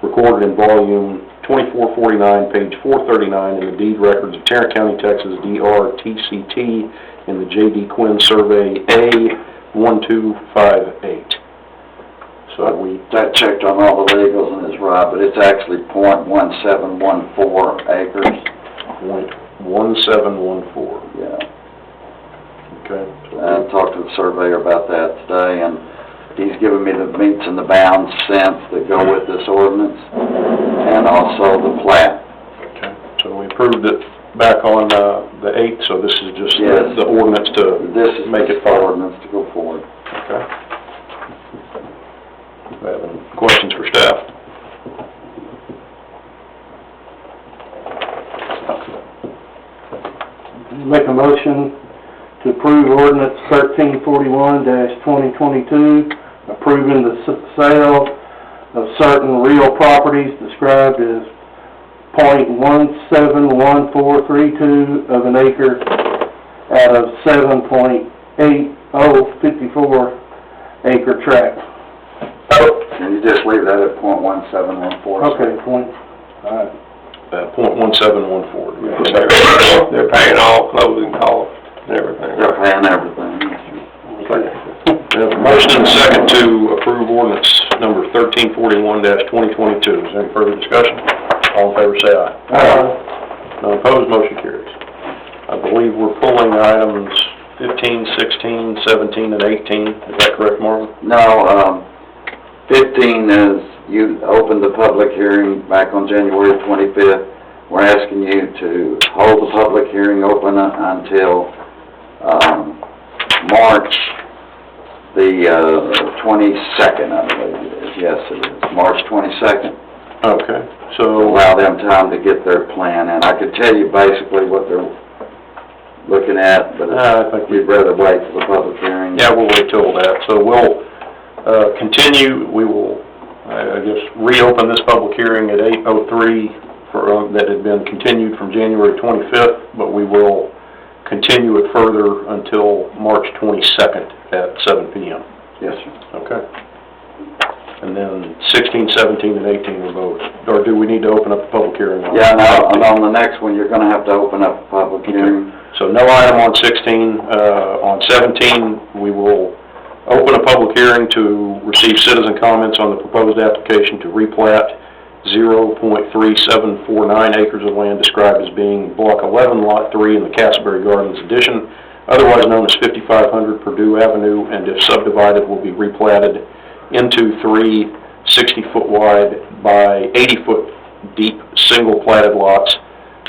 recorded in volume 2449, page 439 in the deed records of Tarrant County, Texas, DRTCT, in the J.D. Quinn Survey A1258. So that checked on all the legals and is right, but it's actually .1714 acres. .1714. Yeah. Okay. I talked to the surveyor about that today, and he's given me the meets and the bounds sense that go with this ordinance, and also the plat. Okay. So we approved it back on the 8th, so this is just yes. the ordinance to make it forward. Ordinance to go forward. Okay. Do you have any questions for staff? Make a motion to approve ordinance 1341-2022, approving the sale of certain real properties described as .171432 of an acre out of 7.8054 acre tract. Can you just leave that at .1714? Okay, alright. .1714. They're paying all closing costs and everything. They're paying everything. Okay. We have a motion and a second to approve ordinance number 1341-2022. Is there any further discussion? All in favor say aye. Aye. None opposed, motion carries. I believe we're pulling items 15, 16, 17, and 18. Is that correct, Marvin? No, 15 is, you opened the public hearing back on January 25th. We're asking you to hold the public hearing open until March the 22nd, I believe it is. Yes, it is. March 22nd. Okay. So allow them time to get their plan, and I could tell you basically what they're looking at, but I think we'd rather wait for the public hearing. Yeah, we'll wait till that. So we'll continue. We will, I guess, reopen this public hearing at 8:03 for that had been continued from January 25th, but we will continue it further until March 22nd at 7 p.m. Yes, sir. Okay. And then 16, 17, and 18 are both. Or do we need to open up the public hearing? Yeah, no, and on the next one, you're going to have to open up a public hearing. So no item on 16. On 17, we will open a public hearing to receive citizen comments on the proposed application to replat 0.3749 acres of land described as being Block 11, Lot 3 in the Castleberry Gardens Addition, otherwise known as 5500 Purdue Avenue, and if subdivided will be replatted into 3 60-foot wide by 80-foot deep single platted lots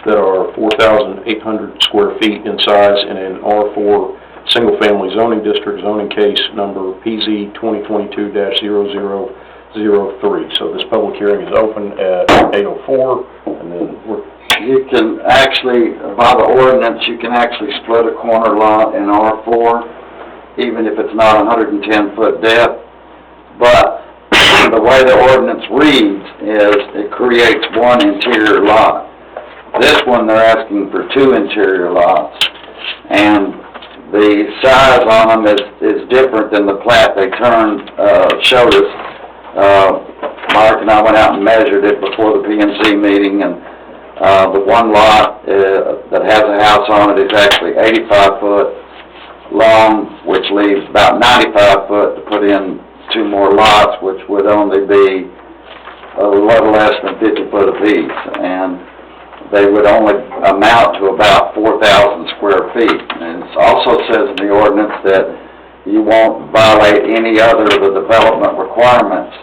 that are 4,800 square feet in size in an R4 single-family zoning district, zoning case number PZ 2022-0003. So this public hearing is open at 8:04, and then you can actually, by the ordinance, you can actually split a corner lot in R4, even if it's not 110-foot depth. But the way the ordinance reads is it creates one interior lot. This one they're asking for 2 interior lots, and the size on them is different than the plat they showed us. Mark and I went out and measured it before the PNC meeting, and the one lot that has a house on it is actually 85 foot long, which leaves about 95 foot to put in 2 more lots, which would only be a little less than 50 foot apiece, and they would only amount to about 4,000 square feet. And it also says in the ordinance that you won't violate any other of the development requirements.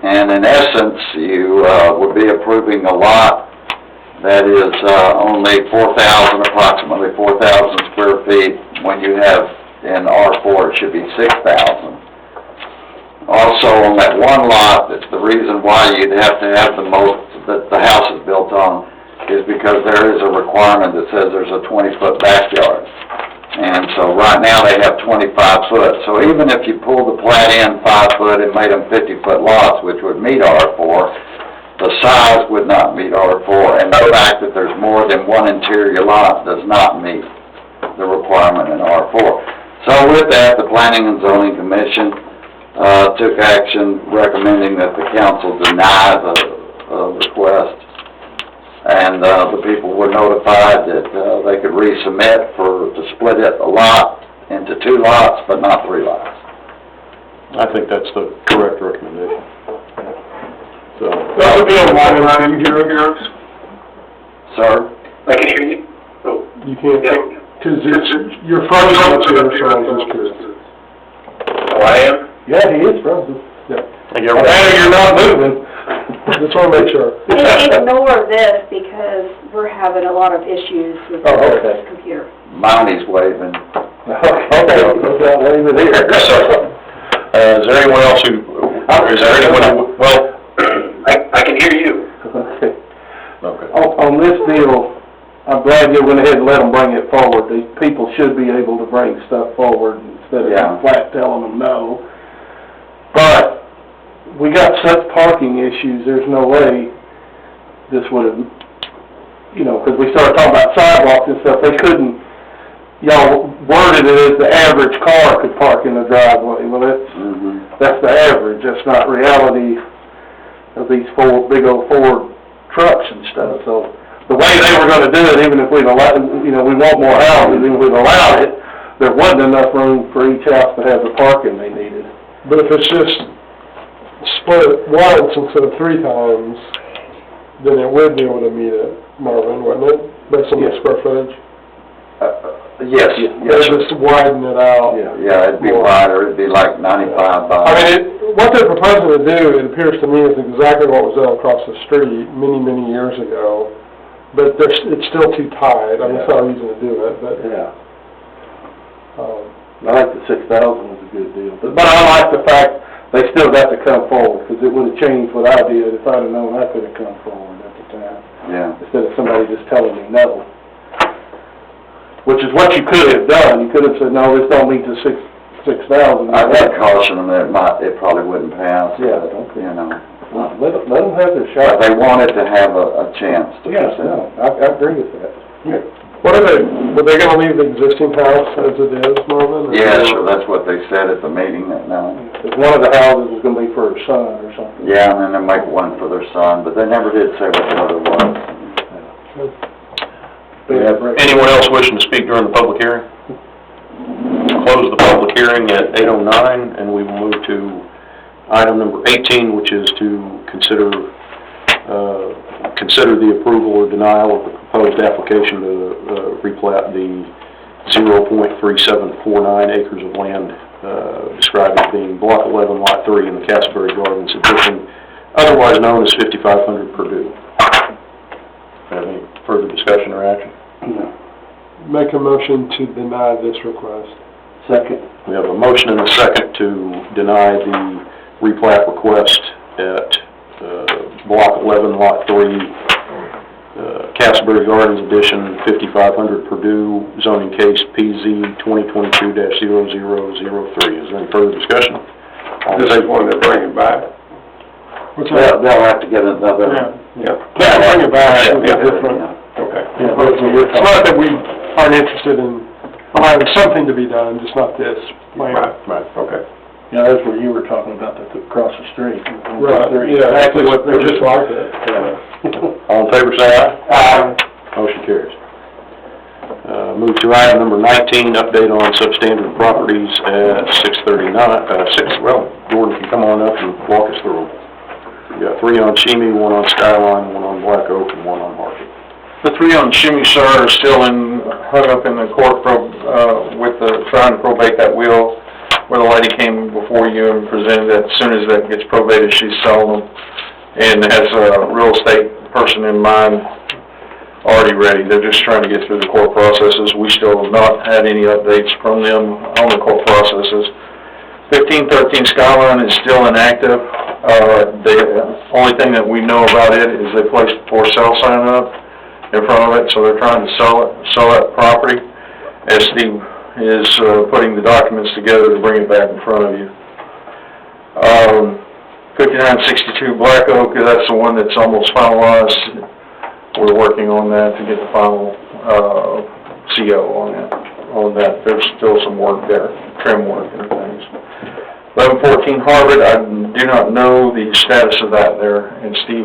And in essence, you would be approving a lot that is only approximately 4,000 square feet, when you have in R4 it should be 6,000. Also, on that one lot, that's the reason why you'd have to have the most that the house is built on, is because there is a requirement that says there's a 20-foot backyard. And so right now they have 25 foot. So even if you pull the plat in 5 foot and made them 50-foot lots, which would meet R4, the size would not meet R4. And the fact that there's more than one interior lot does not meet the requirement in R4. So with that, the Planning and Zoning Commission took action recommending that the council deny the request. And, the people were notified that, they could resubmit to split it a lot into 2 lots, but not 3 lots. I think that's the correct recommendation. So, That would be a line item here, Sir? I can hear you. Oh, You can't, yeah. because you're frozen up here, so I was just curious. Oh, I am? Yeah, he is frozen. Yeah. thank you, Well, everybody. you're not moving. Just wanna make sure. And ignore this because we're having a lot of issues with Oh, okay. this computer. Monty's waving. Okay, leave it here. Is there anyone else well, I can hear you. Okay. okay. On this deal, I'm glad you went ahead and let them bring it forward. These people should be able to bring stuff forward instead Yeah. of flat telling them no. But we got such parking issues, there's no way this would have, because we started talking about sidewalks and stuff, they couldn't, y'all worded it as the average car could park in the driveway. Well, that's the average, that's not reality of these big old Ford trucks and stuff. So the way they were gonna do it, even if we'd allowed, we want more houses, even if we'd allowed it, there wasn't enough room for each house to have the parking they needed. But if it's just split it once instead of 3 times, then it would be able to meet it, Marvin, wouldn't it? Based on the Yes. square footage? Yes, They just widen it out. Yeah, it'd be wider, it'd be like 95 by... I mean, what they're proposing to do, it appears to me, is exactly what was done across the street many, many years ago. But it's still too tight. I mean, it's not a reason to do it, but, Yeah. I like the 6,000 was a good deal, but I like the fact they still got to come forward, because it would've changed what I did. If I'd have known, I could've come forward at the time, Yeah. instead of somebody just telling me no. Which is what you could have done. You could have said, no, this don't meet the 6,000. I would caution them that it probably wouldn't pass. Yeah, but, okay. Let Let them have their shot. they wanted to have a chance to Yeah, present. no, I agree with that. were they gonna leave the existing house as it is, Marvin? Yeah, sure, that's what they said at the meeting that night. Because one of the houses was gonna be for her son or something. Yeah, and then they make one for their son, but they never did say what the other was. Anyone else wishing to speak during the public hearing? Close the public hearing at 8:09, and we will move to item number 18, which is to consider the approval or denial of the proposed application to replat the 0.3749 acres of land described as being Block 11, Lot 3 in the Castleberry Gardens addition, otherwise known as 5500 Purdue. Have any further discussion or action? No. Make a motion to deny this request. Second. We have a motion and a second to deny the replat request at Block 11, Lot 3, Castleberry Gardens Edition, 5500 Purdue, zoning case PZ 2022-0003. Is there any further discussion? This is one to bring it back. What's that? They'll have to get another... Yeah. Yeah, bring it back, it'll be Yeah. different. Okay. It's not that we aren't interested in allowing something to be done, just not this plan. Right. Okay. Yeah, that's where you were talking about, that across the street. Right, yeah, exactly what, they're just like it. All in favor, say aye. Aye. Motion carries. Move to item number 19, update on substandard properties at 639, Jordan, can come on up and walk us through them. We got 3 on Chimney, 1 on Skyline, 1 on Black Oak, and 1 on Market. The 3 on Chimney, sir, are still hung up in the court trying to probate that will, where the lady came before you and presented that. As soon as that gets probated, she's selling them, and has a real estate person in mind already ready. They're just trying to get through the court processes. We still have not had any updates from them on the court processes. 1513 Skyline is still inactive. The only thing that we know about it is they placed a for sale sign up in front of it, so they're trying to sell that property. As Steve is putting the documents together to bring it back in front of you. 5962 Black Oak, that's the one that's almost finalized. We're working on that to get the final CO on that. There's still some work there, trim work and things. 1114 Harvard, I do not know the status of that there, and Steve is